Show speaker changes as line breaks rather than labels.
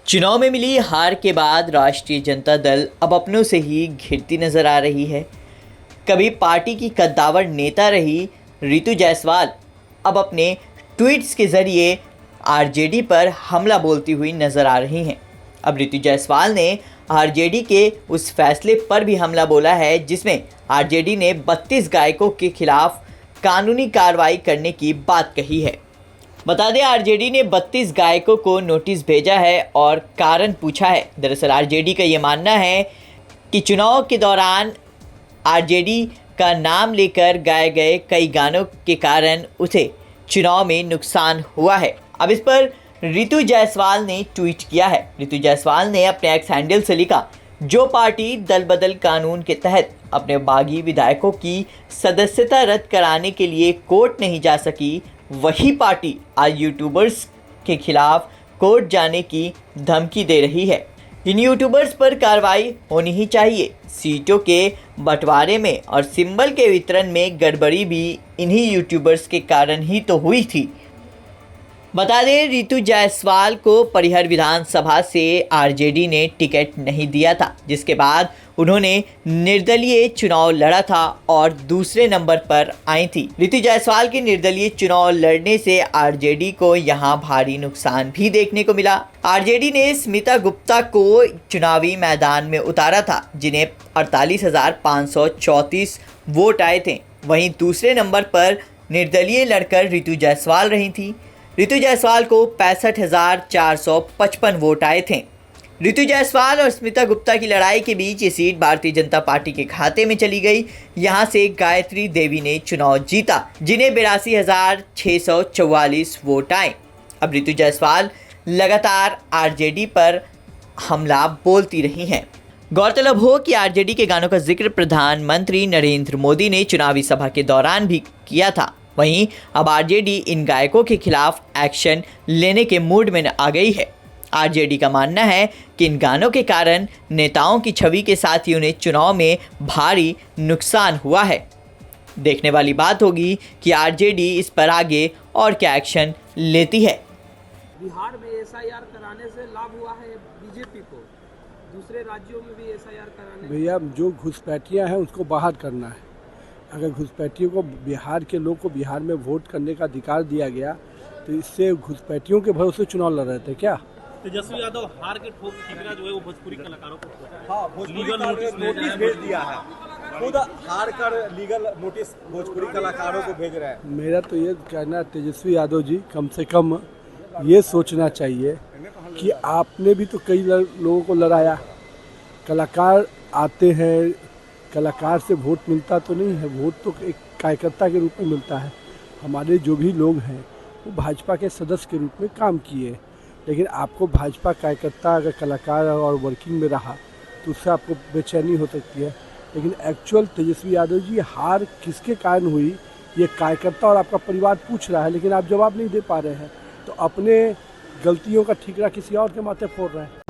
चुनाव में मिली हार के बाद राष्ट्रीय जनता दल अब अपनों से ही घिरती नजर आ रही है। कभी पार्टी की कद्दावर नेता रही रितु जायसवाल अब अपने ट्वीट्स के जरिए आरजेडी पर हमला बोलती हुई नजर आ रही हैं। अब रितु जायसवाल ने आरजेडी के उस फैसले पर भी हमला बोला है जिसमें आरजेडी ने 32 गायकों के खिलाफ कानूनी कार्रवाई करने की बात कही है। बता दें, आरजेडी ने 32 गायकों को नोटिस भेजा है और कारण पूछा है। दरअसल आरजेडी का ये मानना है कि चुनाव के दौरान आरजेडी का नाम लेकर गाए गए कई गानों के कारण उसे चुनाव में नुकसान हुआ है। अब इस पर रितु जायसवाल ने ट्वीट किया है। रितु जायसवाल ने अपने एक्स हैंडल से लिखा, जो पार्टी दल बदल कानून के तहत अपने बागी विधायकों की सदस्यता रद्द कराने के लिए कोर्ट नहीं जा सकी, वही पार्टी आज यूट्यूबर्स के खिलाफ कोर्ट जाने की धमकी दे रही है। इन यूट्यूबर्स पर कार्रवाई होनी ही चाहिए। सीटों के बंटवारे में और सिंबल के वितरण में गड़बड़ी भी इन्हीं यूट्यूबर्स के कारण ही तो हुई थी। बता दें, रितु जायसवाल को परिहर विधानसभा से आरजेडी ने टिकट नहीं दिया था, जिसके बाद उन्होंने निर्दलीय चुनाव लड़ा था और दूसरे नंबर पर आई थी। रितु जायसवाल के निर्दलीय चुनाव लड़ने से आरजेडी को यहां भारी नुकसान भी देखने को मिला। आरजेडी ने स्मिता गुप्ता को चुनावी मैदान में उतारा था, जिन्हें 48,534 वोट आए थे। वहीं दूसरे नंबर पर निर्दलीय लड़कर रितु जायसवाल रही थी। रितु जायसवाल को 65,455 वोट आए थे। रितु जायसवाल और स्मिता गुप्ता की लड़ाई के बीच ये सीट भारतीय जनता पार्टी के खाते में चली गई। यहां से गायत्री देवी ने चुनाव जीता, जिन्हें 82,644 वोट आए। अब रितु जायसवाल लगातार आरजेडी पर हमला बोलती रही हैं। गौरतलब हो कि आरजेडी के गानों का जिक्र प्रधानमंत्री नरेंद्र मोदी ने चुनावी सभा के दौरान भी किया था। वहीं अब आरजेडी इन गायकों के खिलाफ एक्शन लेने के मूड में आ गई है। आरजेडी का मानना है कि इन गानों के कारण नेताओं की छवि के साथ ही उन्हें चुनाव में भारी नुकसान हुआ है। देखने वाली बात होगी कि आरजेडी इस पर आगे और क्या एक्शन लेती है।
बिहार में एसआईआर कराने से लाभ हुआ है बीजेपी को, दूसरे राज्यों में भी एसआईआर कराने।
भैया, जो घुसपैठियाँ हैं उसको बाहर करना है। अगर घुसपैठियों को, बिहार के लोग को बिहार में वोट करने का अधिकार दिया गया तो इससे घुसपैठियों के भरोसे चुनाव लड़ रहे थे क्या?
तेजस्वी यादव हार के ठोक ठिकरा जो है वो भोजपुरी कलाकारों को
लीगल नोटिस भेज दिया है। खुद हार कर लीगल नोटिस भोजपुरी कलाकारों को भेज रहे हैं।
मेरा तो ये कहना है, तेजस्वी यादव जी कम से कम ये सोचना चाहिए कि आपने भी तो कई लोगों को लड़ाया। कलाकार आते हैं, कलाकार से वोट मिलता तो नहीं है, वोट तो एक कार्यकर्ता के रूप में मिलता है। हमारे जो भी लोग हैं वो भाजपा के सदस्य के रूप में काम किए, लेकिन आपको भाजपा कार्यकर्ता अगर कलाकार और वर्किंग में रहा तो उससे आपको बेचैनी हो सकती है। लेकिन एक्चुअल तेजस्वी यादव जी हार किसके कारण हुई ये कार्यकर्ता और आपका परिवार पूछ रहा है, लेकिन आप जवाब नहीं दे पा रहे हैं, तो अपने गलतियों का ठीकरा किसी और के माथे फोड़ रहे हैं।